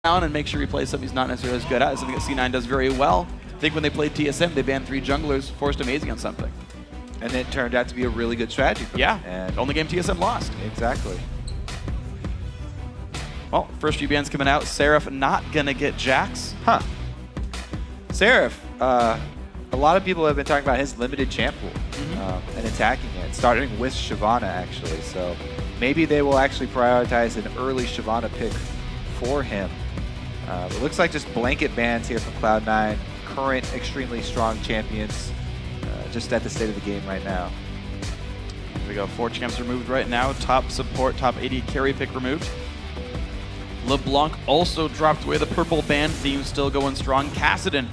down and make sure he plays something he's not necessarily as good at. Something that C9 does very well. I think when they played TSM, they banned 3 junglers, forced amazing on something. And it turned out to be a really good strategy for them. And only game TSM lost. Exactly. Well, first few bans coming out. Seraph not going to get Jax. Huh. Seraph, a lot of people have been talking about his limited champ pool and attacking it, starting with Shyvana, actually. So maybe they will actually prioritize an early Shyvana pick for him. It looks like just blanket bans here from Cloud9. Current extremely strong champions just at the state of the game right now. Here we go. 4 champs removed right now. Top support, top AD carry pick removed. LeBlanc also dropped away. The purple band theme still going strong. Kassadin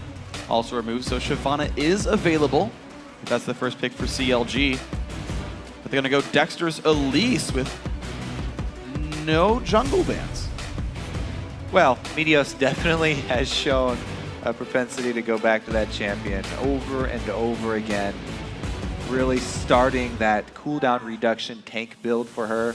also removed, so Shyvana is available. That's the first pick for CLG. But they're going to go Dexter's Elise with no jungle bans. Well, Meteos definitely has shown a propensity to go back to that champion over and over again. Really starting that cooldown reduction tank build for her.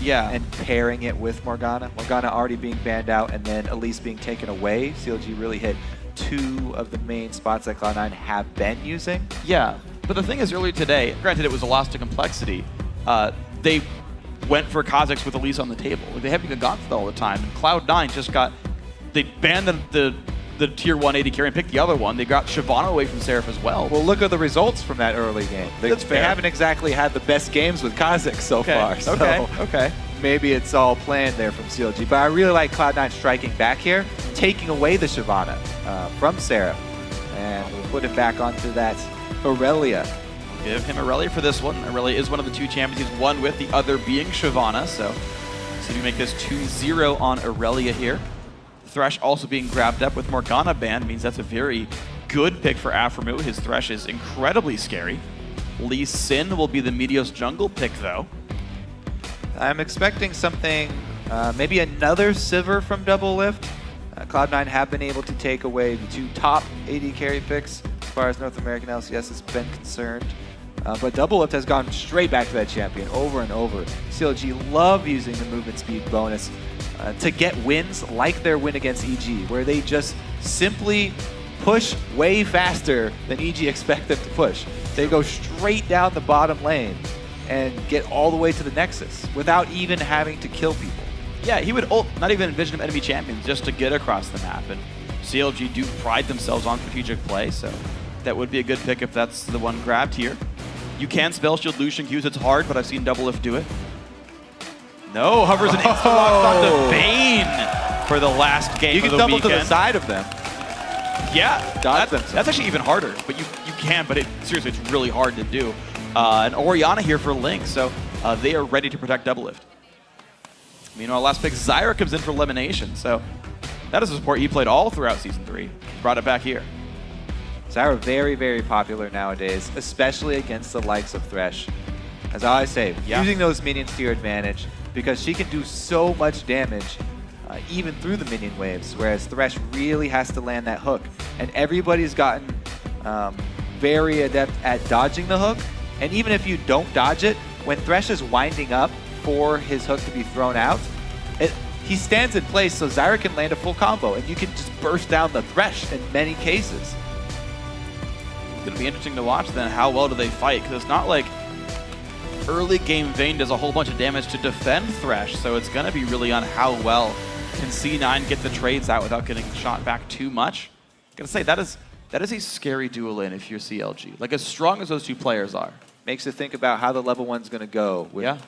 Yeah. And pairing it with Morgana. Morgana already being banned out and then Elise being taken away. CLG really hit 2 of the main spots that Cloud9 have been using. Yeah, but the thing is, earlier today, granted it was a loss to complexity, they went for Kha'Zix with Elise on the table. Like, they haven't even gone for that all the time. And Cloud9 just got, they banned the tier 1 AD carry and picked the other one. They got Shyvana away from Seraph as well. Well, look at the results from that early game. They haven't exactly had the best games with Kha'Zix so far. So okay. Maybe it's all planned there from CLG. But I really like Cloud9 striking back here, taking away the Shyvana from Seraph. And we'll put it back onto that Aurelia. Give him Aurelia for this one. Aurelia is one of the 2 champions he's won with, the other being Shyvana. So we make this 2-0 on Aurelia here. Thresh also being grabbed up with Morgana banned means that's a very good pick for Aphromoo. His Thresh is incredibly scary. Lee Sin will be the Meteos jungle pick, though. I'm expecting something, maybe another Sivir from Double Lift. Cloud9 have been able to take away the 2 top AD carry picks as far as North American LCS has been concerned. But Double Lift has gone straight back to that champion over and over. CLG love using the movement speed bonus to get wins like their win against EG, where they just simply push way faster than EG expect them to push. They go straight down the bottom lane and get all the way to the Nexus without even having to kill people. Yeah, he would not even envision enemy champions just to get across the map. And CLG do pride themselves on strategic play, so that would be a good pick if that's the one grabbed here. You can spell shield Lucian Q's, it's hard, but I've seen Double Lift do it. No, hovers and insta-locks onto Bane for the last game of the weekend. You can double to the side of them. Yeah, that's actually even harder, but you can, but seriously, it's really hard to do. And Orianna here for Link, so they are ready to protect Double Lift. Meanwhile, last pick, Zyra comes in for elimination, so that is a support he played all throughout Season 3. Brought it back here. Zyra very, very popular nowadays, especially against the likes of Thresh. As I always say, using those minions to your advantage, because she can do so much damage even through the minion waves, whereas Thresh really has to land that hook. And everybody's gotten very adept at dodging the hook, and even if you don't dodge it, when Thresh is winding up for his hook to be thrown out, he stands in place so Zyra can land a full combo, and you can just burst down the Thresh in many cases. It's going to be interesting to watch then how well do they fight, because it's not like early game Vayne does a whole bunch of damage to defend Thresh, so it's going to be really on how well can C9 get the trades out without getting shot back too much. I'm going to say that is a scary duel lane if you're CLG. Like, as strong as those 2 players are. Makes you think about how the level 1's going to go with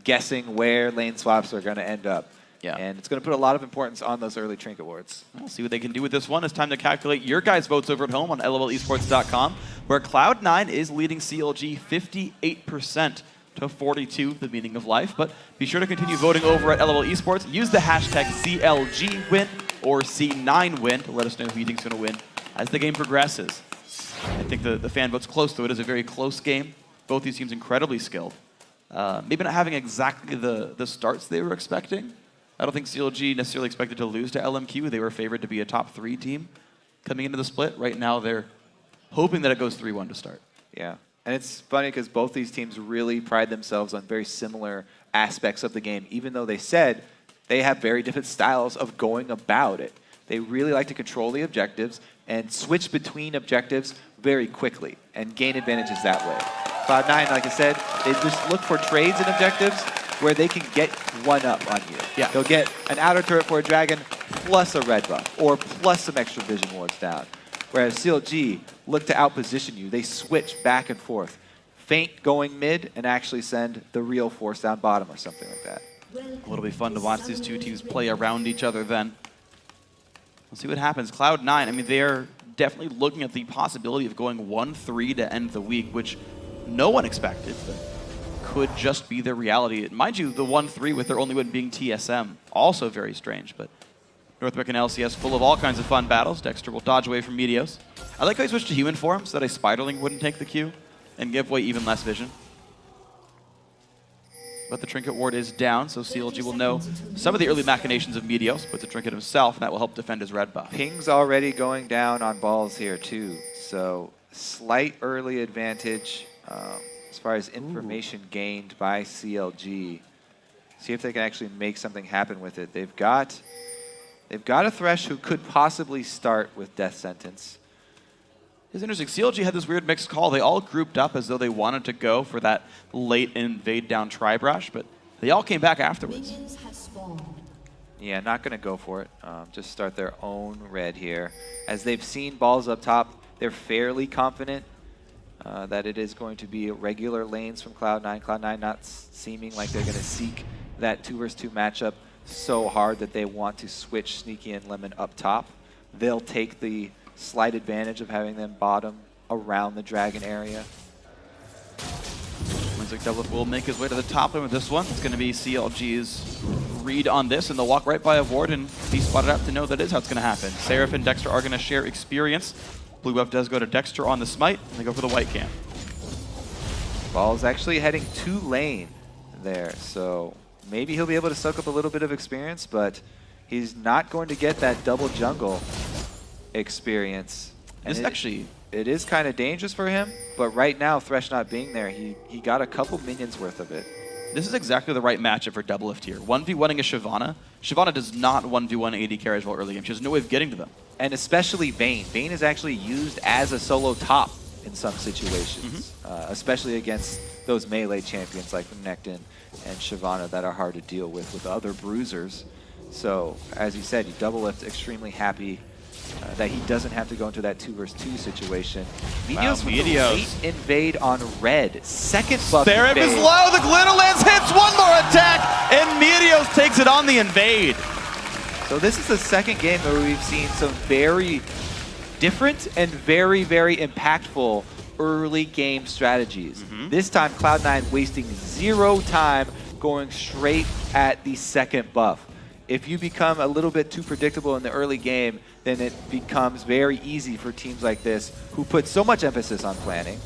guessing where lane swaps are going to end up. Yeah. And it's going to put a lot of importance on those early trinket wards. We'll see what they can do with this one. It's time to calculate your guys' votes over at home on LOLesports.com, where Cloud9 is leading CLG 58% to 42, the meaning of life. But be sure to continue voting over at LOL Esports. Use the hashtag CLGWin or C9Win to let us know who you think is going to win as the game progresses. I think the fan vote's close to it. It's a very close game. Both these teams incredibly skilled. Maybe not having exactly the starts they were expecting. I don't think CLG necessarily expected to lose to LMQ. They were favored to be a top 3 team coming into the split. Right now, they're hoping that it goes 3-1 to start. Yeah. And it's funny because both these teams really pride themselves on very similar aspects of the game, even though they said they have very different styles of going about it. They really like to control the objectives and switch between objectives very quickly and gain advantages that way. Cloud9, like I said, they just look for trades and objectives where they can get one up on you. Yeah. They'll get an outer turret for a dragon plus a red buff or plus some extra vision wards down. Whereas CLG look to outposition you. They switch back and forth. Feint going mid and actually send the real force down bottom or something like that. It'll be fun to watch these two teams play around each other then. We'll see what happens. Cloud9, I mean, they're definitely looking at the possibility of going 1-3 to end the week, which no one expected, but could just be their reality. Mind you, the 1-3 with their only win being TSM, also very strange, but North American LCS full of all kinds of fun battles. Dexter will dodge away from Meteos. I like how he switched to human form so that a Spiderling wouldn't take the Q and give away even less vision. But the Trinket Ward is down, so CLG will know some of the early machinations of Meteos, but the Trinket himself, and that will help defend his red buff. Ping's already going down on balls here too, so slight early advantage as far as information gained by CLG. See if they can actually make something happen with it. They've got a Thresh who could possibly start with Death Sentence. It's interesting. CLG had this weird mixed call. They all grouped up as though they wanted to go for that late invade down Tri-Brush, but they all came back afterwards. Yeah, not going to go for it. Just start their own red here. As they've seen balls up top, they're fairly confident that it is going to be regular lanes from Cloud9. Cloud9 not seeming like they're going to seek that 2 vs 2 matchup so hard that they want to switch Sneaky and Lemon up top. They'll take the slight advantage of having them bottom around the dragon area. Looks like Doublelift will make his way to the top lane with this one. It's going to be CLG's read on this, and they'll walk right by a ward and be spotted out to know that is how it's going to happen. Seraph and Dexter are going to share experience. Blue buff does go to Dexter on the smite, and they go for the white camp. Ball's actually heading to lane there, so maybe he'll be able to soak up a little bit of experience, but he's not going to get that double jungle experience. And it is kind of dangerous for him, but right now, Thresh not being there, he got a couple minions worth of it. This is exactly the right matchup for Doublelift here. 1v1ing a Shyvana. Shyvana does not 1v1 AD carries well early game. She has no way of getting to them. And especially Vayne. Vayne is actually used as a solo top in some situations, especially against those melee champions like Nectin and Shyvana that are hard to deal with other bruisers. So, as you said, Doublelift extremely happy that he doesn't have to go into that 2 vs 2 situation. Meteos with the late invade on red. Second buff Seraph is low, the glitter lance hits, one more attack, and Meteos takes it on the invade. So this is the second game where we've seen some very different and very, very impactful early game strategies. This time, Cloud9 wasting 0 time going straight at the second buff. If you become a little bit too predictable in the early game, then it becomes very easy for teams like this, who put so much emphasis on planning,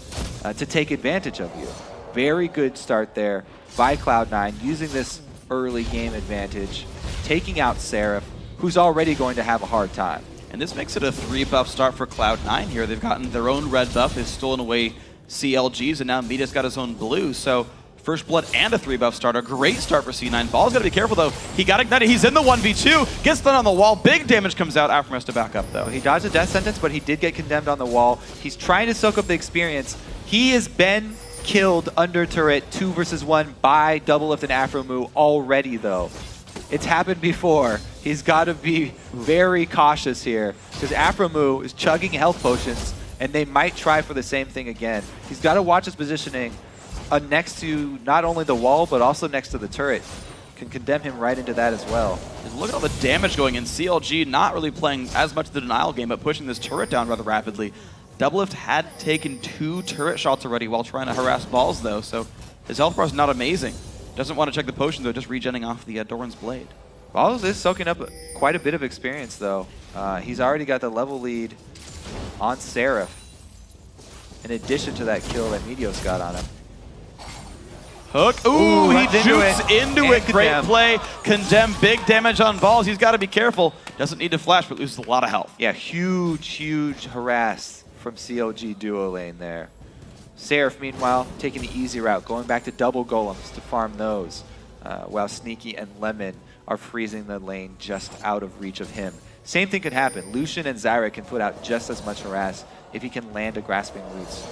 to take advantage of you. Very good start there by Cloud9, using this early game advantage, taking out Seraph, who's already going to have a hard time. And this makes it a 3-buff start for Cloud9 here. They've gotten their own red buff, has stolen away CLG's, and now Meteos got his own blue. So First Blood and a 3-buff start. A great start for C9. Ball's got to be careful, though. He got ignited. He's in the 1v2. Gets done on the wall. Big damage comes out. Aftermath to back up, though. He dodged a death sentence, but he did get condemned on the wall. He's trying to soak up the experience. He has been killed under turret 2 vs 1 by Doublelift and Afromoo already, though. It's happened before. He's got to be very cautious here, because Afromoo is chugging health potions, and they might try for the same thing again. He's got to watch his positioning next to not only the wall, but also next to the turret. Can condemn him right into that as well. And look at all the damage going in. CLG not really playing as much the denial game, but pushing this turret down rather rapidly. Doublelift had taken 2 turret shots already while trying to harass balls, though, so his health bar is not amazing. Doesn't want to check the potion, though, just regenning off the Doran's Blade. Balls is soaking up quite a bit of experience, though. He's already got the level lead on Seraph, in addition to that kill that Meteos got on him. Hook. Ooh, he jukes into it. Great play. Condemn. Big damage on balls. He's got to be careful. Doesn't need to flash, but loses a lot of health. Yeah, huge harass from CLG duo lane there. Seraph, meanwhile, taking the easy route, going back to double golems to farm those, while Sneaky and Lemon are freezing the lane just out of reach of him. Same thing could happen. Lucian and Zyra can put out just as much harass if he can land a grasping roots.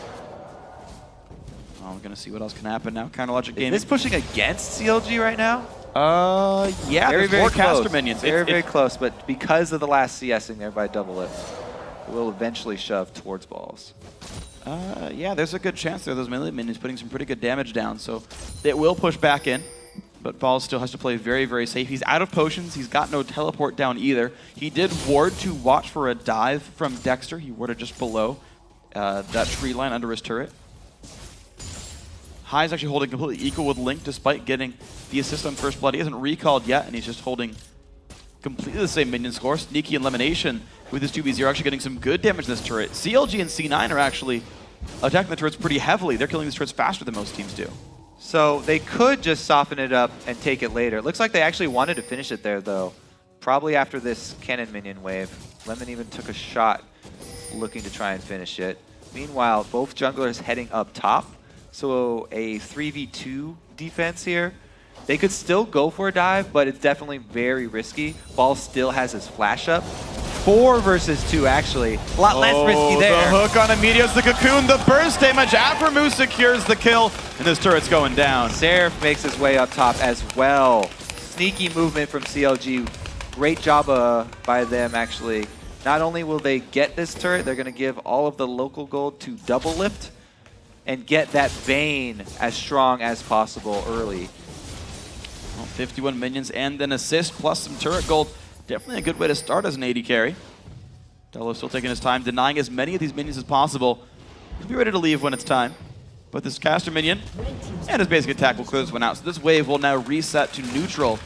Oh, we're gonna see what else can happen now. Counter Logic Gaming. Is this pushing against CLG right now? Yeah, very, there's more close. caster minions. Very close, but because of the last CSing there by Double Lift, it will eventually shove towards balls. Yeah, there's a good chance there. Those melee minions putting some pretty good damage down, so it will push back in. But Balls still has to play very, very safe. He's out of potions. He's got no teleport down either. He did ward to watch for a dive from Dexter. He warded just below that tree line under his turret. Hai's actually holding completely equal with Link despite getting the assist on First Blood. He hasn't recalled yet, and he's just holding completely the same minion score. Sneaky Elimination with his 2v0 actually getting some good damage in this turret. CLG and C9 are actually attacking the turrets pretty heavily. They're killing these turrets faster than most teams do. So they could just soften it up and take it later. It looks like they actually wanted to finish it there, though. Probably after this cannon minion wave. Lemon even took a shot looking to try and finish it. Meanwhile, both junglers heading up top. So a 3v2 defense here. They could still go for a dive, but it's definitely very risky. Ball still has his flash up. 4 versus 2, actually. A lot less risky there. The hook on Immediate's the cocoon, the burst damage. Aphromoo secures the kill, and this turret's going down. Seraph makes his way up top as well. Sneaky movement from CLG. Great job by them, actually. Not only will they get this turret, they're going to give all of the local gold to Double Lift and get that Vayne as strong as possible early. Well, 51 minions and an assist plus some turret gold. Definitely a good way to start as an AD carry. Delo still taking his time, denying as many of these minions as possible. He'll be ready to leave when it's time. But this caster minion and his basic attack will clear this one out. So this wave will now reset to neutral.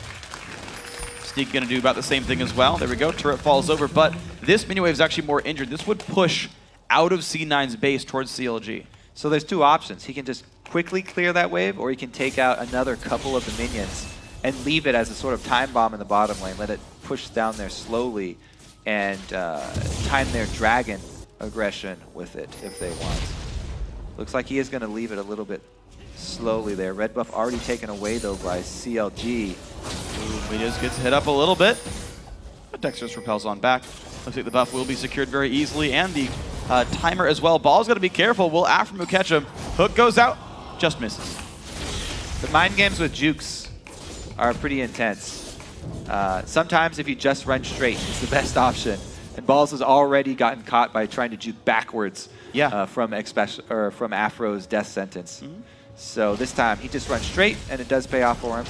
Sneak gonna do about the same thing as well. There we go, turret falls over, but this minion wave is actually more injured. This would push out of C9's base towards CLG. So there's 2 options. He can just quickly clear that wave, or he can take out another couple of the minions and leave it as a sort of time bomb in the bottom lane, let it push down there slowly and time their dragon aggression with it if they want. Looks like he is going to leave it a little bit slowly there. Red buff already taken away though by CLG. He just gets hit up a little bit, but Dexter just repels on back. Looks like the buff will be secured very easily, and the timer as well. Ball's got to be careful. Will Aphromoo catch him? Hook goes out, just misses. The mind games with jukes are pretty intense. Sometimes if you just run straight, it's the best option. And Balls has already gotten caught by trying to juke backwards from Afro's death sentence. So this time he just runs straight, and it does pay off for him.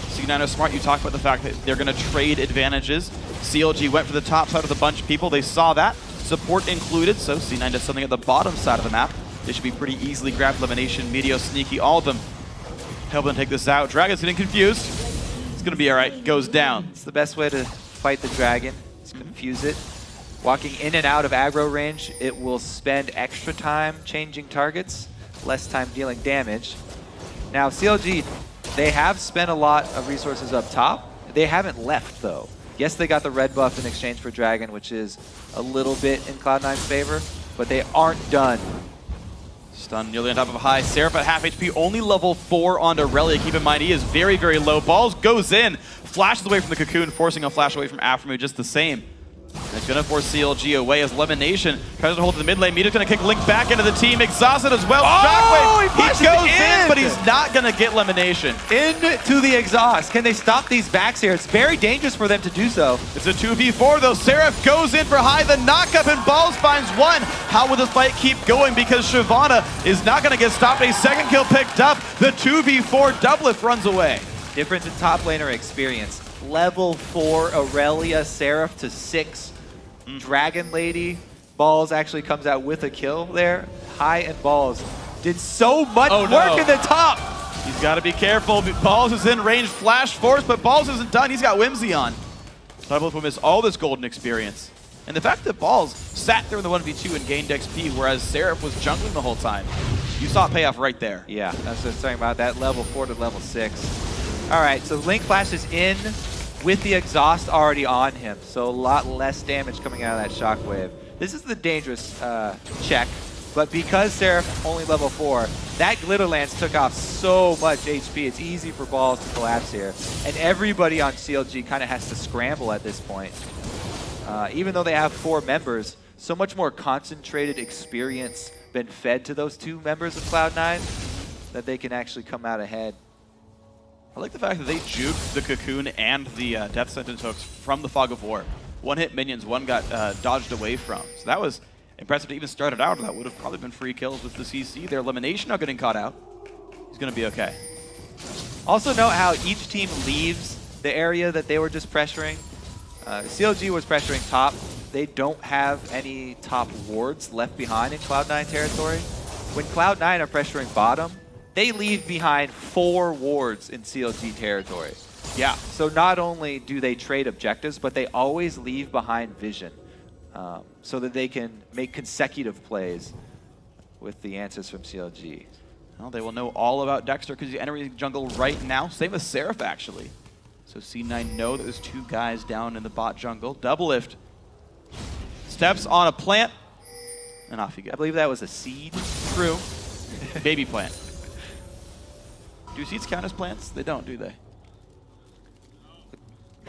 C9 is smart. You talk about the fact that they're going to trade advantages. CLG went for the top side with a bunch of people. They saw that. Support included, so C9 does something at the bottom side of the map. They should be pretty easily grabbed. Elimination, Meteor, Sneaky, all of them help them take this out. Dragon's getting confused. It's going to be all right. Goes down. It's the best way to fight the dragon. Just confuse it. Walking in and out of aggro range, it will spend extra time changing targets, less time dealing damage. Now, CLG, they have spent a lot of resources up top. They haven't left, though. Yes, they got the red buff in exchange for Dragon, which is a little bit in Cloud9's favor, but they aren't done. Stun nearly on top of Hai. Seraph at half HP, only level 4 on Aurelia. Keep in mind, he is very, very low. Balls goes in, flashes away from the cocoon, forcing a flash away from Aphromoo just the same. And it's going to force CLG away as Elimination tries to hold to the mid lane. Mita's going to kick Link back into the team. Exhausted as well. Oh, Shockwave, he goes in, but he's not going to get Elimination. Into the exhaust. Can they stop these backs here? It's very dangerous for them to do so. It's a 2v4 though. Seraph goes in for Hai, the knockup, and Balls finds one. How will this fight keep going? Because Shyvana is not going to get stopped. A second kill picked up. The 2v4 doublet runs away. Difference in top laner experience. Level 4 Aurelia Seraph to 6 Dragon Lady. Balls actually comes out with a kill there. Hai and Balls did so much work in the top. He's got to be careful. Balls is in range, flash force, but Balls isn't done. He's got Whimsy on. Double will miss all this golden experience. And the fact that Balls sat there in the 1v2 and gained XP, whereas Seraph was jungling the whole time, you saw it pay off right there. Yeah, that's what I was talking about, that level 4 to level 6. All right, so Link flashes in with the exhaust already on him, so a lot less damage coming out of that shockwave. This is the dangerous check But because Seraph only level 4, that Glitter Lance took off so much HP. It's easy for Balls to collapse here. And everybody on CLG kind of has to scramble at this point. Even though they have 4 members, so much more concentrated experience been fed to those 2 members of Cloud9 that they can actually come out ahead. I like the fact that they juked the Cocoon and the Death Sentence hooks from the Fog of War. One hit minions, one got dodged away from. So that was impressive to even start it out. That would have probably been free kills with the CC. Their elimination now getting caught out. He's going to be okay. Also note how each team leaves the area that they were just pressuring. CLG was pressuring top. They don't have any top wards left behind in Cloud9 territory. When Cloud9 are pressuring bottom, they leave behind 4 wards in CLG territory. Yeah, so not only do they trade objectives, but they always leave behind vision so that they can make consecutive plays with the answers from CLG. Well, they will know all about Dexter because he's entering jungle right now. Same as Seraph, actually. So C9 know that there's 2 guys down in the bot jungle. Double lift. Steps on a plant, and off you go. I believe that was a seed. True. Baby plant. Do seeds count as plants? They don't, do they?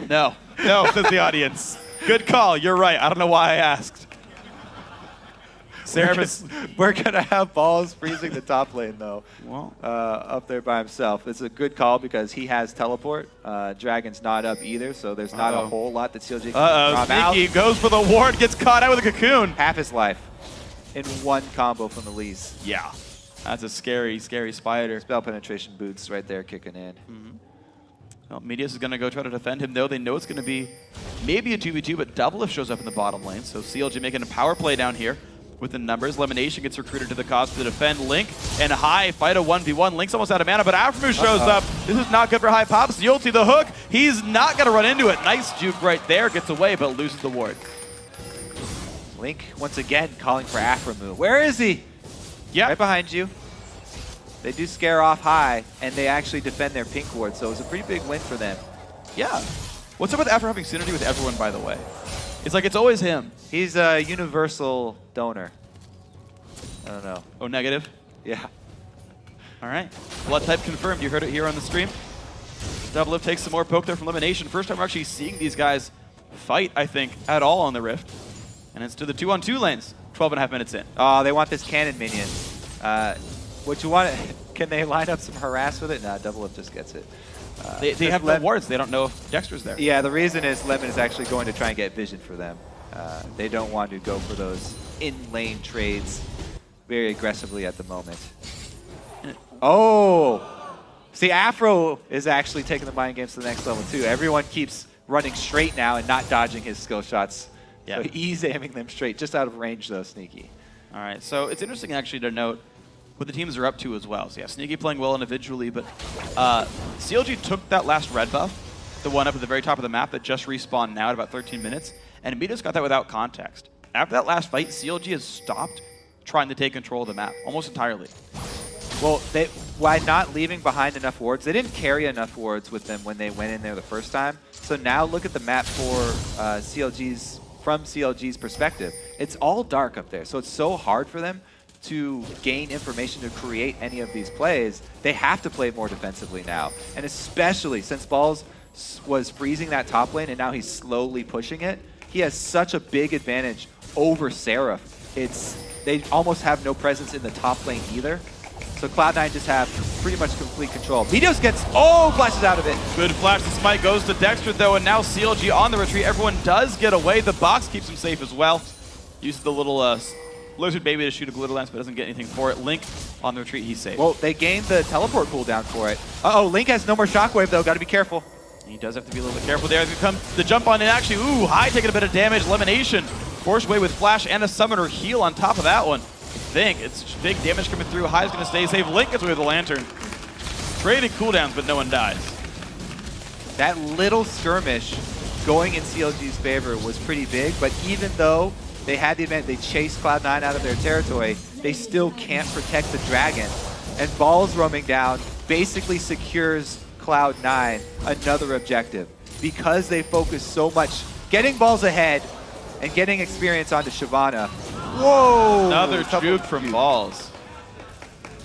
No. No, says the audience. Good call. You're right. I don't know why I asked. We're going to have Balls freezing the top lane, though, well, up there by himself. It's a good call because he has teleport. Dragon's not up either, so there's not a whole lot that CLG can drop out. Sneaky goes for the ward, gets caught out with a Cocoon. Half his life in one combo from the Lees. Yeah. That's a scary, scary spider. Spell penetration boots right there kicking in. Well, Medius is going to go try to defend him, though. They know it's going to be maybe a 2v2, but Double Lift shows up in the bottom lane. So CLG making a power play down here with the numbers. Elimination gets recruited to the cause to defend Link. And High fight a 1v1. Link's almost out of mana, but Afremu shows up. This is not good for High. Pops the ulti, the hook. He's not going to run into it. Nice juke right there. Gets away, but loses the ward. Link, once again, calling for Afremu. Where is he? Yeah. Right behind you. They do scare off High, and they actually defend their pink ward, so it was a pretty big win for them. Yeah. What's up with Afro having synergy with everyone, by the way? It's like it's always him. He's a universal donor. I don't know. Oh, negative? Yeah. All right. Blood type confirmed. You heard it here on the stream. Double Lift takes some more poke there from elimination. First time we're actually seeing these guys fight, I think, at all on the Rift. And it's to the 2-on-2 lanes. 12.5 minutes in. Oh, they want this cannon minion. What you want? Can they line up some harass with it? Nah, Double Lift just gets it. They have no wards. They don't know if Dexter's there. Yeah, the reason is Lemon is actually going to try and get vision for them. They don't want to go for those in-lane trades very aggressively at the moment. Oh! See, Afro is actually taking the mind games to the next level, too. Everyone keeps running straight now and not dodging his skill shots. Yeah. So he's aiming them straight, just out of range, though, Sneaky. All right, so it's interesting, actually, to note what the teams are up to as well. So yeah, Sneaky playing well individually, but CLG took that last red buff, the one up at the very top of the map that just respawned now at about 13 minutes, and Medius got that without context. After that last fight, CLG has stopped trying to take control of the map, almost entirely. Well, by not leaving behind enough wards, they didn't carry enough wards with them when they went in there the first time. So now look at the map for from CLG's perspective. It's all dark up there, so it's so hard for them to gain information to create any of these plays. They have to play more defensively now. And especially since Balls was freezing that top lane and now he's slowly pushing it, he has such a big advantage over Seraph. They almost have no presence in the top lane either. So Cloud9 just have pretty much complete control. Medios gets, flashes out of it. Good flash. The smite goes to Dexter, though, and now CLG on the retreat. Everyone does get away. The box keeps him safe as well. Uses the little Lizard Baby to shoot a Glitter Lance, but doesn't get anything for it. Link on the retreat, he's safe. Well, they gained the teleport cooldown for it. Uh-oh, Link has no more shockwave, though. Got to be careful. He does have to be a little bit careful there. The jump on in, actually, High taking a bit of damage. Elimination. Forced away with Flash and a Summoner heal on top of that one. I think it's big damage coming through. High's going to stay safe. Link gets away with the Lantern. Trading cooldowns, but no one dies. That little skirmish going in CLG's favor was pretty big, but even though they had the advantage, they chased Cloud9 out of their territory, they still can't protect the Dragon. And Balls roaming down basically secures Cloud9 another objective because they focus so much getting Balls ahead and getting experience onto Shyvana. Whoa! Another juke from Balls.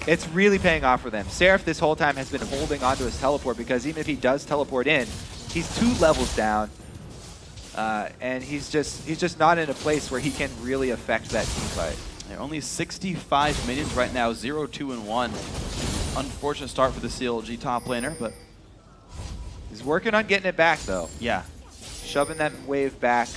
It's really paying off for them. Seraph this whole time has been holding onto his teleport because even if he does teleport in, he's 2 levels down. And he's just not in a place where he can really affect that team fight. They're only 65 minions right now, 0, 2, and 1. Unfortunate start for the CLG top laner, but he's working on getting it back though. Yeah. Shoving that wave back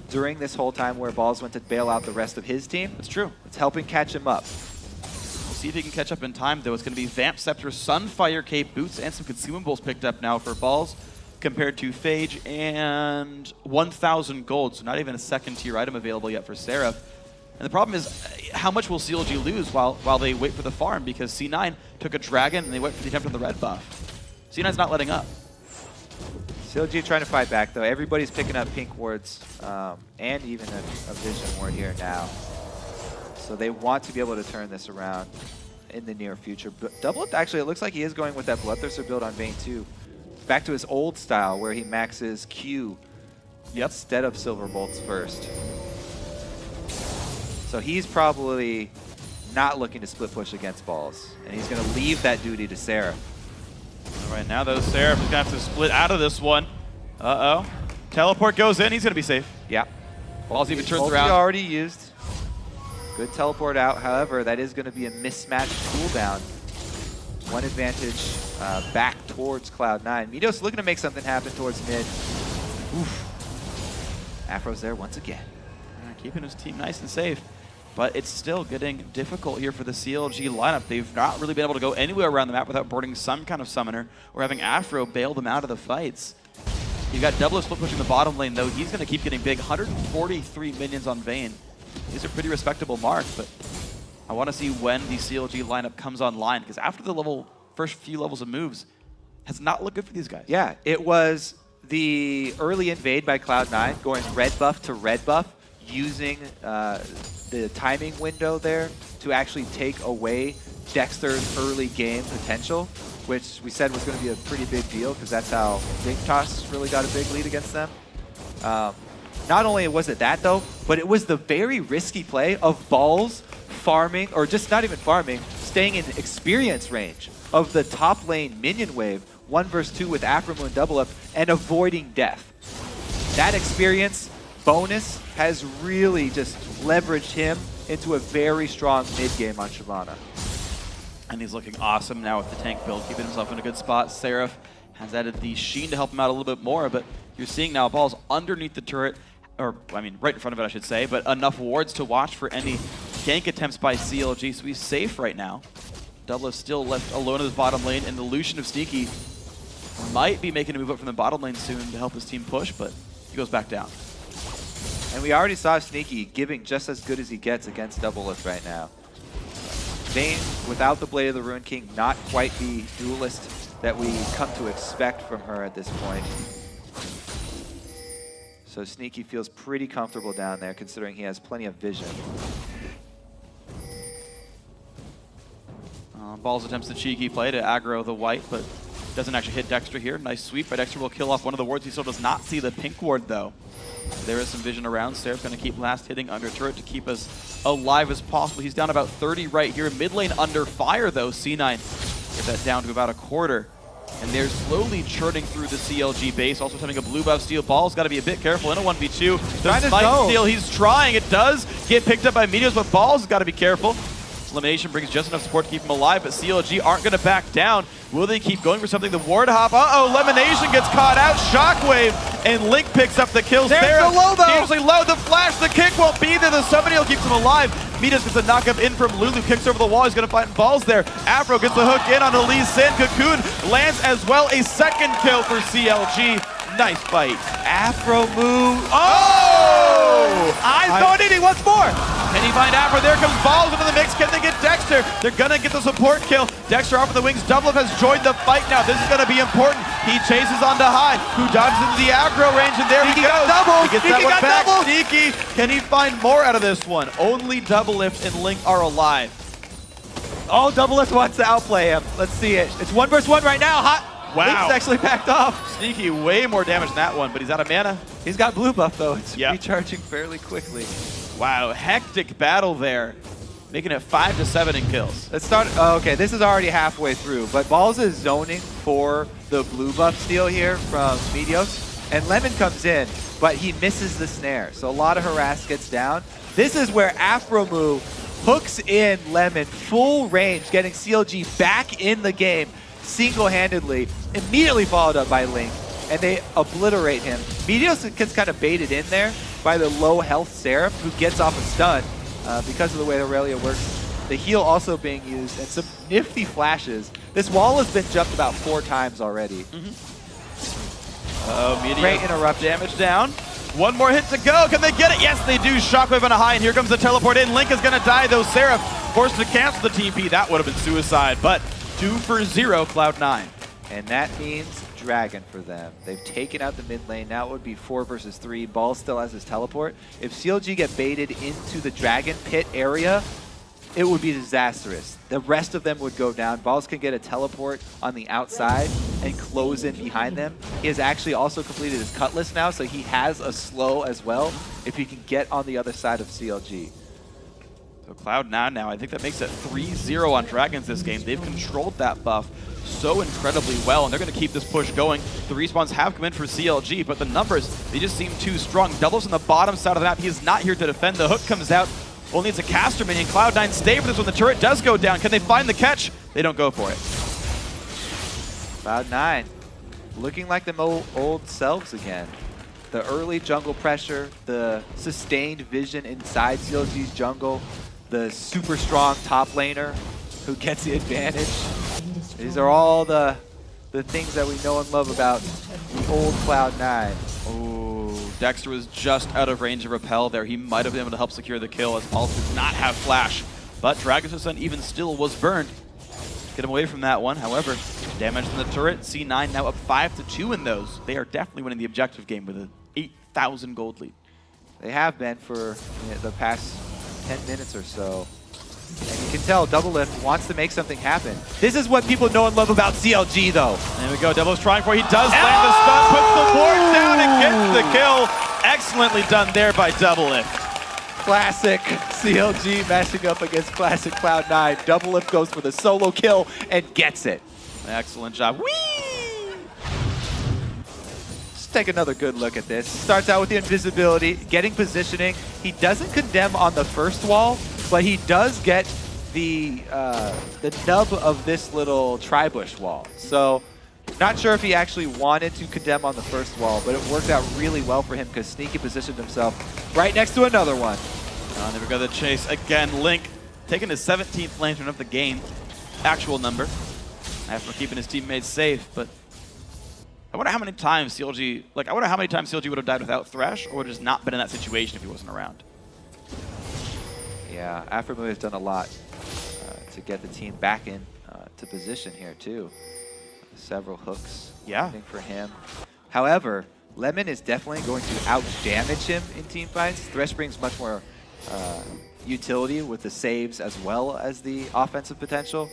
during this whole time where Balls went to bail out the rest of his team. That's true. It's helping catch him up. We'll see if he can catch up in time, though. It's going to be Vamp Scepter, Sunfire Cape, Boots, and some consumables picked up now for Balls, compared to Phage and 1,000 gold, so not even a second-tier item available yet for Seraph. And the problem is, how much will CLG lose while they wait for the farm? Because C9 took a dragon and they went for the attempt on the red buff. C9's not letting up. CLG trying to fight back though. Everybody's picking up pink wards and even a vision ward here now. So they want to be able to turn this around in the near future. But Doublelift, actually, it looks like he is going with that Bloodthirster build on Vayne 2. Back to his old style where he maxes Q instead of Silver Bolts first. So he's probably not looking to split push against Balls. And he's going to leave that duty to Seraph. All right, now though, Seraph is going to have to split out of this one. Uh-oh. Teleport goes in. He's going to be safe. Yeah. Balls even turns Ulti around. already used. Good teleport out. However, that is going to be a mismatched cooldown. One advantage back towards Cloud9. Meteos looking to make something happen towards mid. Oof. Afro's there once again. Keeping his team nice and safe. But it's still getting difficult here for the CLG lineup. They've not really been able to go anywhere around the map without boarding some kind of summoner or having Afro bail them out of the fights. You've got Doublelift split pushing the bottom lane, though. He's going to keep getting big. 143 minions on Vayne. These are pretty respectable marks, but I want to see when the CLG lineup comes online, because after the first few levels of moves, has not looked good for these guys. Yeah, it was the early invade by Cloud9, going red buff to red buff, using the timing window there to actually take away Dexter's early game potential, which we said was going to be a pretty big deal because that's how Dignitas really got a big lead against them. Not only was it that though, but it was the very risky play of Balls farming, or just not even farming, staying in experience range of the top lane minion wave, 1 versus 2 with Afro and Doublelift, and avoiding death. That experience bonus has really just leveraged him into a very strong mid-game on Shyvana. And he's looking awesome now with the tank build, keeping himself in a good spot. Seraph has added the Sheen to help him out a little bit more, but you're seeing now Balls underneath the turret, or I mean right in front of it I should say, but enough wards to watch for any gank attempts by CLG, so he's safe right now. Doublelift still left alone in his bottom lane, and the Lucian of Sneaky might be making a move up from the bottom lane soon to help his team push, but he goes back down. And we already saw Sneaky giving just as good as he gets against Doublelift right now. Vayne, without the Blade of the Ruined King, not quite the duelist that we come to expect from her at this point. So Sneaky feels pretty comfortable down there, considering he has plenty of vision. Balls attempts the cheeky play to aggro the white, but doesn't actually hit Dexter here. Nice sweep, but Dexter will kill off one of the wards. He still does not see the pink ward, though. There is some vision around. Seraph going to keep last hitting under turret to keep us alive as possible. He's down about 30 right here. Mid lane under fire, though. C9 get that down to about a quarter. And they're slowly churning through the CLG base. Also having a blue buff steal. Ball's got to be a bit careful in a 1v2. The spike steal, he's trying. It does get picked up by Meteos, but Ball's has got to be careful. Elimination brings just enough support to keep him alive, but CLG aren't going to back down. Will they keep going for something? The ward hop. Uh-oh, Elimination gets caught out. Shockwave, and Link picks up the kill. There's the low, though. Dangerously low. The flash, the kick won't be there. The summoning will keep him alive. Meteos gets a knock up in from Lulu. Kicks over the wall. He's going to find Balls there. Afro gets the hook in on Elise Sin. Cocoon lands as well. A second kill for CLG. Nice fight. Afro move. Oh! Eyes going in. He wants more. Can he find Afro? There comes Balls into the mix. Can they get Dexter? They're going to get the support kill. Dexter off of the wings. Doublelift has joined the fight now. This is going to be important. He chases onto High, who dodges into the aggro range, and there he goes. He gets that one back. Sneaky. Can he find more out of this one? Only Doublelift and Link are alive. Oh, Doublelift wants to outplay him. Let's see it. It's 1 versus 1 right now. Hot. Wow. Link's actually backed off. Sneaky, way more damage than that one, but he's out of mana. He's got blue buff though. It's Yep. recharging fairly quickly. Wow, hectic battle there. Making it 5 to 7 in kills. Let's start. Oh, okay, this is already halfway through, but Balls is zoning for the blue buff steal here from Meteos, and Lemon comes in, but he misses the snare. So a lot of harass gets down. This is where Afromu hooks in Lemon full range, getting CLG back in the game single-handedly, immediately followed up by Link, and they obliterate him. Meteos gets kind of baited in there by the low health Seraph, who gets off a stun because of the way Aurelia works. The heal also being used, and some nifty flashes. This wall has been jumped about 4 times already. Oh, Meteos. Great interrupt. Damage down. One more hit to go. Can they get it? Yes, they do. Shockwave on a high, and here comes the teleport in. Link is going to die, though. Seraph forced to cancel the TP. That would have been suicide, but 2 for 0, Cloud9. And that means Dragon for them. They've taken out the mid lane. Now it would be 4 versus 3. Ball still has his teleport. If CLG get baited into the Dragon pit area, it would be disastrous. The rest of them would go down. Balls can get a teleport on the outside and close in behind them. He has actually also completed his Cutlass now, so he has a slow as well if he can get on the other side of CLG. So Cloud9 now, I think that makes it 3-0 on Dragons this game. They've controlled that buff so incredibly well, and they're going to keep this push going. The respawns have come in for CLG, but the numbers, they just seem too strong. Doubles on the bottom side of the map. He is not here to defend. The hook comes out. Only it's a caster minion. Cloud9 stay for this when the turret does go down. Can they find the catch? They don't go for it. Cloud9 looking like them old selves again. The early jungle pressure, the sustained vision inside CLG's jungle, the super strong top laner who gets the advantage. These are all the things that we know and love about the old Cloud9. Oh, Dexter was just out of range of repel there. He might have been able to help secure the kill as Paul did not have flash. But Dragon's Descent even still was burned. Get him away from that one. However, damage from the turret. C9 now up 5-2 in those. They are definitely winning the objective game with an 8,000 gold lead. They have been for the past 10 minutes or so. And you can tell Doublelift wants to make something happen. This is what people know and love about CLG, though. There we go. Devil's trying for it. He does land the stun, puts the ward down, and gets the kill. Excellently done there by Doublelift. Classic CLG matching up against classic Cloud9. Doublelift goes for the solo kill and gets it. Excellent job. Whee! Let's take another good look at this. Starts out with the invisibility, getting positioning. He doesn't condemn on the first wall, but he does get the nub of this little tri-bush wall. So, not sure if he actually wanted to condemn on the first wall, but it worked out really well for him because Sneaky positioned himself right next to another one. There we go, the chase again. Link taking his 17th lantern of the game, actual number, after keeping his teammates safe. But I wonder how many times CLG, would have died without Thresh, or would have just not been in that situation if he wasn't around. Yeah, Afromu has done a lot to get the team back in to position here too. Several hooks for him. However, Lemon is definitely going to out-damage him in team fights. Thresh brings much more utility with the saves as well as the offensive potential.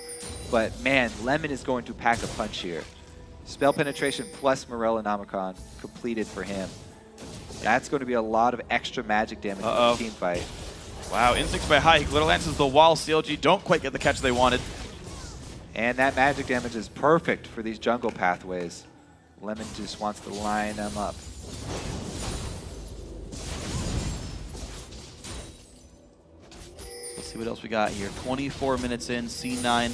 But man, Lemon is going to pack a punch here. Spell penetration plus Morellonomicon completed for him. That's going to be a lot of extra magic damage in the team fight. Wow, instincts by high. He glitter lances the wall. CLG don't quite get the catch they wanted. And that magic damage is perfect for these jungle pathways. Lemon just wants to line them up. Let's see what else we got here. 24 minutes in, C9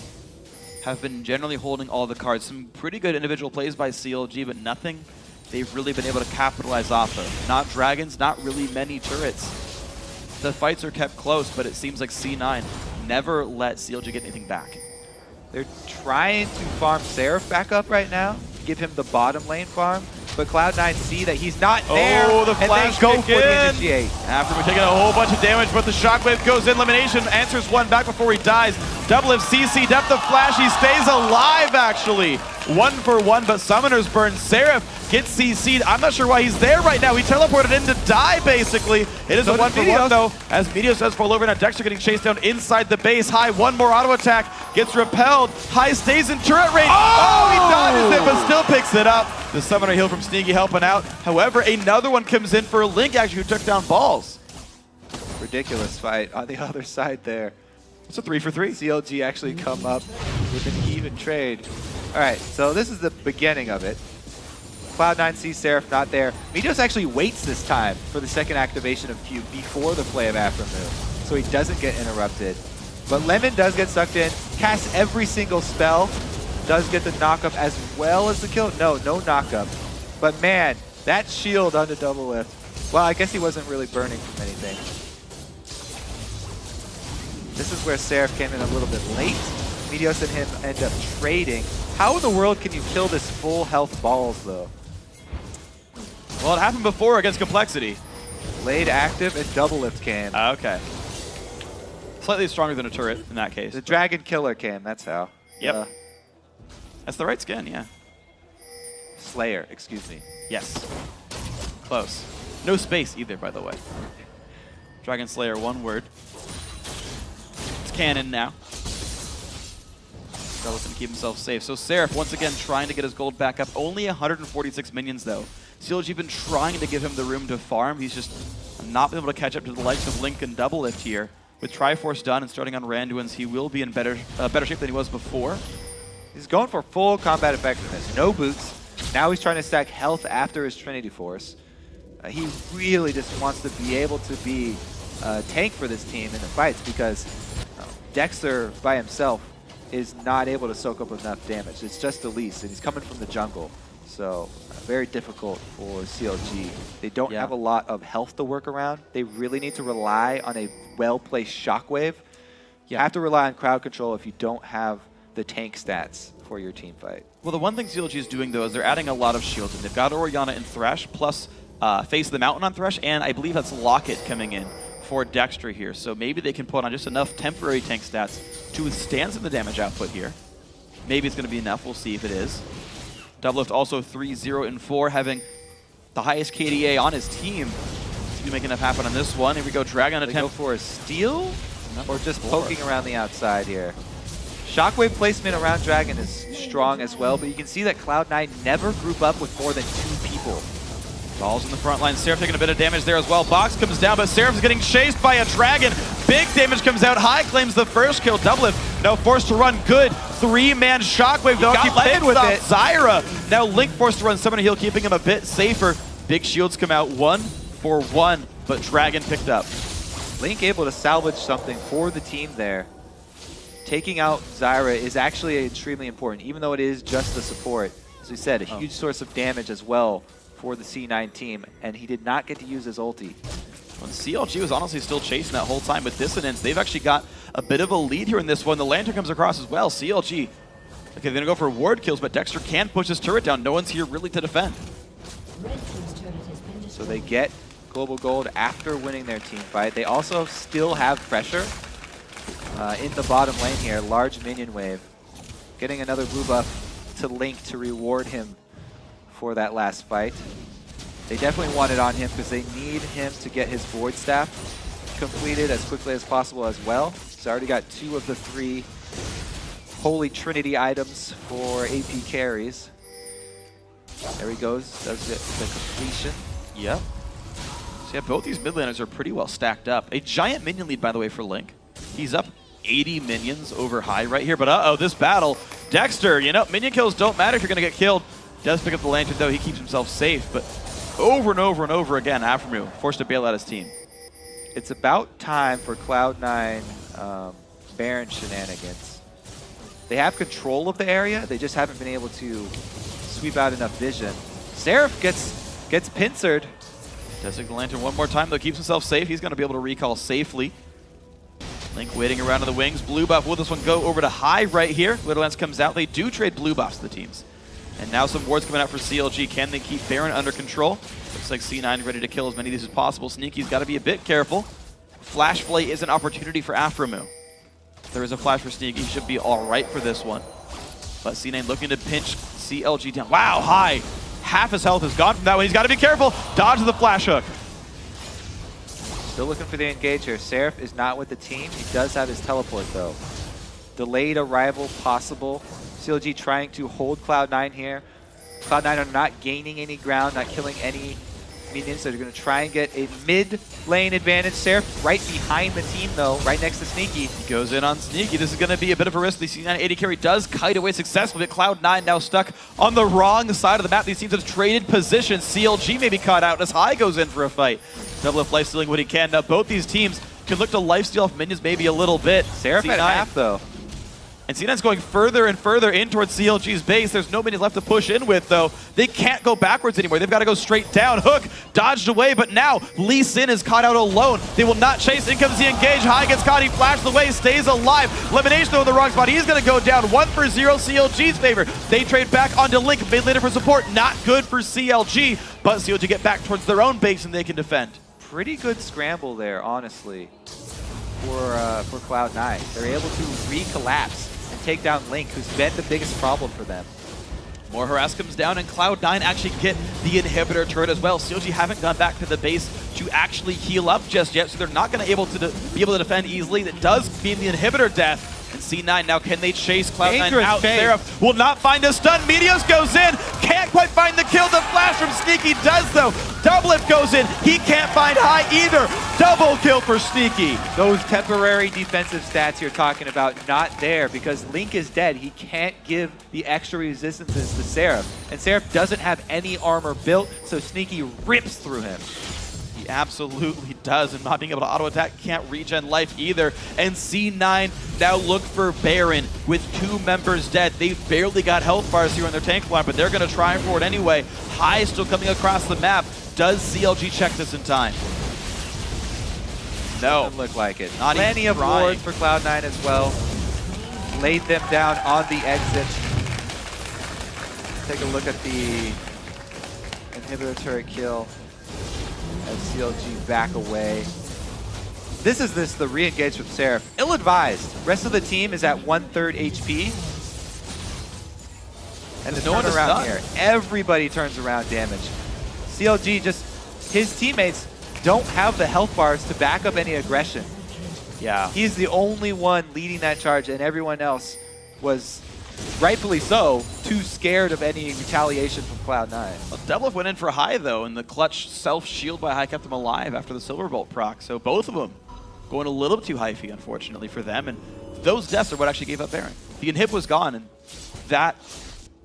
have been generally holding all the cards. Some pretty good individual plays by CLG, but nothing they've really been able to capitalize off of. Not dragons, not really many turrets. The fights are kept close, but it seems like C9 never let CLG get anything back. They're trying to farm Seraph back up right now, give him the bottom lane farm, but Cloud9 see that he's not there, the flash and they go for kick the in. initiate. After we're taking a whole bunch of damage, but the shockwave goes in. Elimination answers one back before he dies. Doublelift CC, depth of flash. He stays alive, actually. 1 for 1, but Summoner's burn. Seraph gets CC'd. I'm not sure why he's there right now. He teleported in to die, basically. It is a 1 for 1, though, as Meteos does fall over, and Dexter getting chased down inside the base. High, one more auto attack, gets repelled. High stays in turret range. Oh, he dodges it, but still picks it up. The Summoner heal from Sneaky helping out. However, another one comes in for Link, actually, who took down Balls. Ridiculous fight on the other side there. It's a 3 for 3. CLG actually come up with an even trade. All right, so this is the beginning of it. Cloud9 sees Seraph not there. Meteos actually waits this time for the second activation of Q before the play of Aframu, so he doesn't get interrupted. But Lemon does get sucked in, casts every single spell, does get the knockup as well as the kill. No knockup. But man, that shield onto Double Lift. Well, I guess he wasn't really burning from anything. This is where Seraph came in a little bit late. Meteos and him end up trading. How in the world can you kill this full health Balls, though? Well, it happened before against Complexity. Blade active and Double Lift came. Okay. Slightly stronger than a turret in that case. The Dragon Killer came, that's how. Yep. That's the right skin, yeah. Slayer, excuse me. Yes. Close. No space either, by the way. Dragon Slayer, one word. It's canon now. Devil's gonna keep himself safe. So Seraph, once again, trying to get his gold back up. Only 146 minions, though. CLG been trying to give him the room to farm. He's just not been able to catch up to the likes of Link and Double Lift here. With Triforce done and starting on Randuin's, he will be in better shape than he was before. He's going for full combat effectiveness. No boots. Now he's trying to stack health after his Trinity Force. He really just wants to be able to be a tank for this team in the fights, because Dexter by himself is not able to soak up enough damage. It's just Elise, and he's coming from the jungle. So very difficult for CLG. They don't have a lot of health to work around. They really need to rely on a well-placed Shockwave. You have to rely on crowd control if you don't have the tank stats for your team fight. Well, the one thing CLG is doing, though, is they're adding a lot of shields. And they've got Orianna and Thresh, plus Face of the Mountain on Thresh, and I believe that's Locket coming in for Dexter here. So maybe they can put on just enough temporary tank stats to withstand some of the damage output here. Maybe it's going to be enough. We'll see if it is. Double Lift also 3-0-4, having the highest KDA on his team. He's going to make enough happen on this one. Here we go, Dragon attempt. Go for a steal? Or just poking around the outside here? Shockwave placement around Dragon is strong as well, but you can see that Cloud9 never group up with more than 2 people. Balls in the front line. Seraph taking a bit of damage there as well. Box comes down, but Seraph's getting chased by a Dragon. Big damage comes out. High claims the first kill. Double Lift now forced to run. Good 3-man Shockwave. Don't keep playing with it. Zyra now Link forced to run Summoner Heal, keeping him a bit safer. Big shields come out 1 for 1, but Dragon picked up. Link able to salvage something for the team there. Taking out Zyra is actually extremely important, even though it is just the support. As we said, a huge source of damage as well for the C9 team, and he did not get to use his ulti. Well, CLG was honestly still chasing that whole time with Dissonance. They've actually got a bit of a lead here in this one. The Lantern comes across as well. CLG, okay, they're going to go for ward kills, but Dexter can push his turret down. No one's here really to defend. So they get global gold after winning their team fight. They also still have pressure in the bottom lane here. Large minion wave. Getting another blue buff to Link to reward him for that last fight. They definitely want it on him because they need him to get his Void Staff completed as quickly as possible as well. So I already got 2 of the 3 Holy Trinity items for AP carries. There he goes, does it, the completion. Yep. So yeah, both these mid laners are pretty well stacked up. A giant minion lead, by the way, for Link. He's up 80 minions over High right here, but uh-oh, this battle. Dexter, you know, minion kills don't matter if you're going to get killed. Does pick up the Lantern, though. He keeps himself safe, but over and over and over again, Aframu forced to bail out his team. It's about time for Cloud9 Baron shenanigans. They have control of the area. They just haven't been able to sweep out enough vision. Seraph gets pincered. Does take the Lantern one more time, though. Keeps himself safe. He's going to be able to recall safely. Link waiting around in the wings. Blue buff. Will this one go over to High right here? Little Lance comes out. They do trade blue buffs, the teams. And now some wards coming out for CLG. Can they keep Baron under control? Looks like C9 ready to kill as many of these as possible. Sneaky's got to be a bit careful. Flash Flay is an opportunity for Aframu. If there is a flash for Sneaky, he should be all right for this one. But C9 looking to pinch CLG down. Wow, High. Half his health is gone from that one. He's got to be careful. Dodge the flash hook. Still looking for the engage here. Seraph is not with the team. He does have his teleport, though. Delayed arrival possible. CLG trying to hold Cloud9 here. Cloud9 are not gaining any ground, not killing any minions, so they're going to try and get a mid-lane advantage. Seraph right behind the team, though, right next to Sneaky. He goes in on Sneaky. This is going to be a bit of a risk. The C9 AD carry does kite away successfully, but Cloud9 now stuck on the wrong side of the map. These teams have traded positions. CLG may be caught out as High goes in for a fight. Double F lifestealing what he can. Now both these teams can look to lifesteal off minions maybe a little bit. Seraph at half, though. And C9's going further and further in towards CLG's base. There's no minions left to push in with, though. They can't go backwards anymore. They've got to go straight down. Hook dodged away, but now Lee Sin is caught out alone. They will not chase. In comes the engage. High gets caught. He flashed away, stays alive. Elimination, though, in the wrong spot. He's going to go down 1-0 CLG's favor. They trade back onto Link, mid laner for support. Not good for CLG, but CLG get back towards their own base and they can defend. Pretty good scramble there, honestly, for Cloud9. They're able to recollapse and take down Link, who's been the biggest problem for them. More harass comes down, and Cloud9 actually get the inhibitor turret as well. CLG haven't gone back to the base to actually heal up just yet, so they're not going to be able to defend easily. That does mean the inhibitor death. And C9 now, can they chase Cloud9 out? Seraph will not find a stun. Meteos goes in, can't quite find the kill. The flash from Sneaky does, though. Double Lift goes in, he can't find High either. Double kill for Sneaky. Those temporary defensive stats you're talking about, not there, because Link is dead. He can't give the extra resistances to Seraph. And Seraph doesn't have any armor built, so Sneaky rips through him. He absolutely does, and not being able to auto-attack, can't regen life either. And C9 now look for Baron with 2 members dead. They've barely got health bars here on their tank line, but they're going to try for it anyway. High still coming across the map. Does CLG check this in time? No. Doesn't look like it. Not Plenty of wards for Cloud9 as well. Laid them down on the exit. Take a look at the inhibitor turret kill as CLG back away. This is the re-engage from Seraph. Ill-advised. Rest of the team is at 1/3 HP. And the no one turnaround here. Everybody turns around damage. CLG just, his teammates don't have the health bars to back up any aggression. Yeah. He's the only one leading that charge, and everyone else was, rightfully so, too scared of any retaliation from Cloud9. Well, Double went in for High, though, and the clutch self-shield by High kept him alive after the Silverbolt proc. So both of them going a little bit too hyphy, unfortunately, for them. And those deaths are what actually gave up Baron. The inhib was gone, and that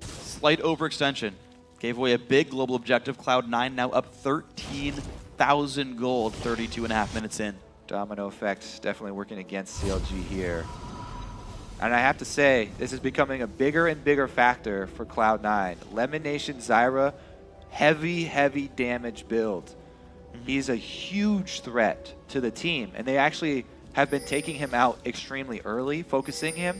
slight overextension gave away a big global objective. Cloud9 now up 13,000 gold, 32.5 minutes in. Domino effect definitely working against CLG here. And I have to say, this is becoming a bigger and bigger factor for Cloud9. Lemon Nation Zyra, heavy, heavy damage build. He's a huge threat to the team, and they actually have been taking him out extremely early, focusing him.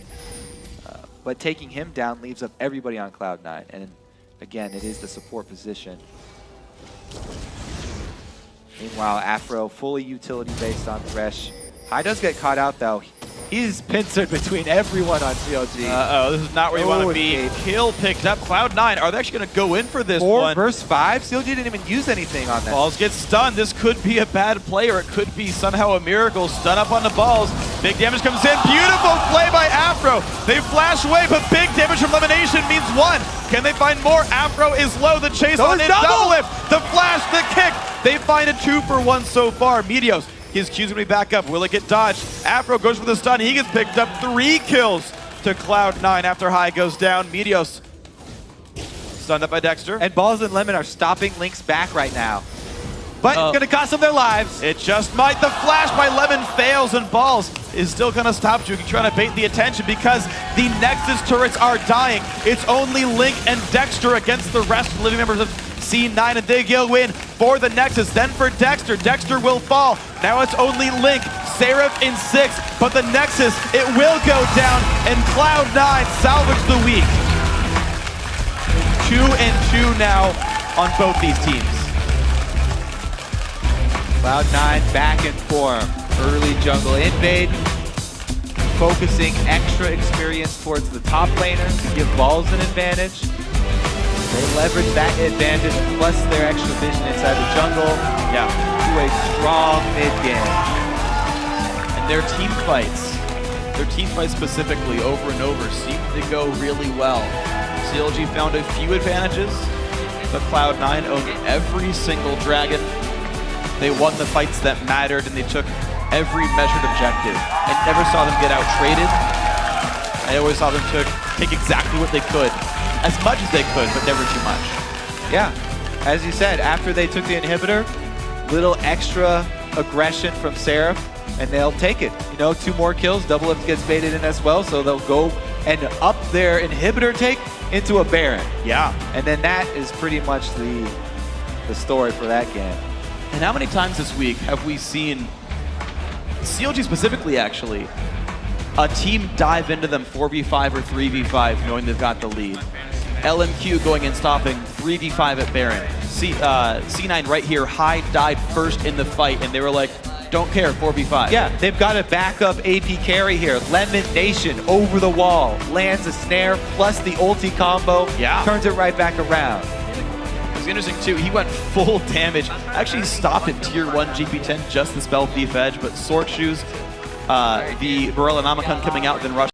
But taking him down leaves up everybody on Cloud9. And again, it is the support position. Meanwhile, Afro fully utility based on Thresh. High does get caught out though. He's pincered between everyone on CLG. Uh-oh, this is not where you want to be. Kill picked up. Cloud9, are they actually going to go in for this 4 one? versus 5? CLG didn't even use anything on that. Balls get stunned. This could be a bad play, or it could be somehow a miracle. Stun up on the balls. Big damage comes in. Beautiful play by Afro. They flash away, but big damage from Elimination means 1. Can they find more? Afro is low. The chase on it. Double lift. The flash, the kick. They find a 2-for-1 so far. Meteos. His Q's going to be back up. Will it get dodged? Afro goes for the stun. He gets picked up. 3 kills to Cloud9 after High goes down. Meteos stunned up by Dexter. And Balls and Lemon are stopping Link's back right now. But it's going to cost them their lives. It just might. The flash by Lemon fails, and Balls is still going to stop Juki, trying to bait the attention because the Nexus turrets are dying. It's only Link and Dexter against the rest of the living members of C9, and they go in for the Nexus, then for Dexter. Dexter will fall. Now it's only Link, Seraph in 6, but the Nexus, it will go down, and Cloud9 salvage the week. 2-2 now on both these teams. Cloud9 back in form. Early jungle invade. Focusing extra experience towards the top laners to give Balls an advantage. They leverage that advantage plus their extra vision inside the jungle Yeah. to a strong mid game. And their team fights specifically over and over seem to go really well. CLG found a few advantages, but Cloud9 owned every single dragon. They won the fights that mattered, and they took every measured objective. I never saw them get out-traded. I always saw them take exactly what they could, as much as they could, but never too much. Yeah, as you said, after they took the inhibitor, little extra aggression from Seraph, and they'll take it. You know, 2 more kills, Double Lift gets baited in as well, so they'll go and up their inhibitor take into a Baron. Yeah. And then that is pretty much the story for that game. And how many times this week have we seen, CLG specifically actually, a team dive into them 4v5 or 3v5 knowing they've got the lead. LMQ going and stopping 3v5 at Baron. C9 right here, High died first in the fight, and they were like, don't care, 4v5. Yeah, they've got a backup AP carry here. Lemon Nation over the wall, lands a snare plus the ulti combo, Yeah. turns it right back around. It was interesting too, he went full damage. Actually stopped at tier 1 GP10, just the spell thief edge, but Sword Shoes, the Barrel Anomicon coming out, then Rush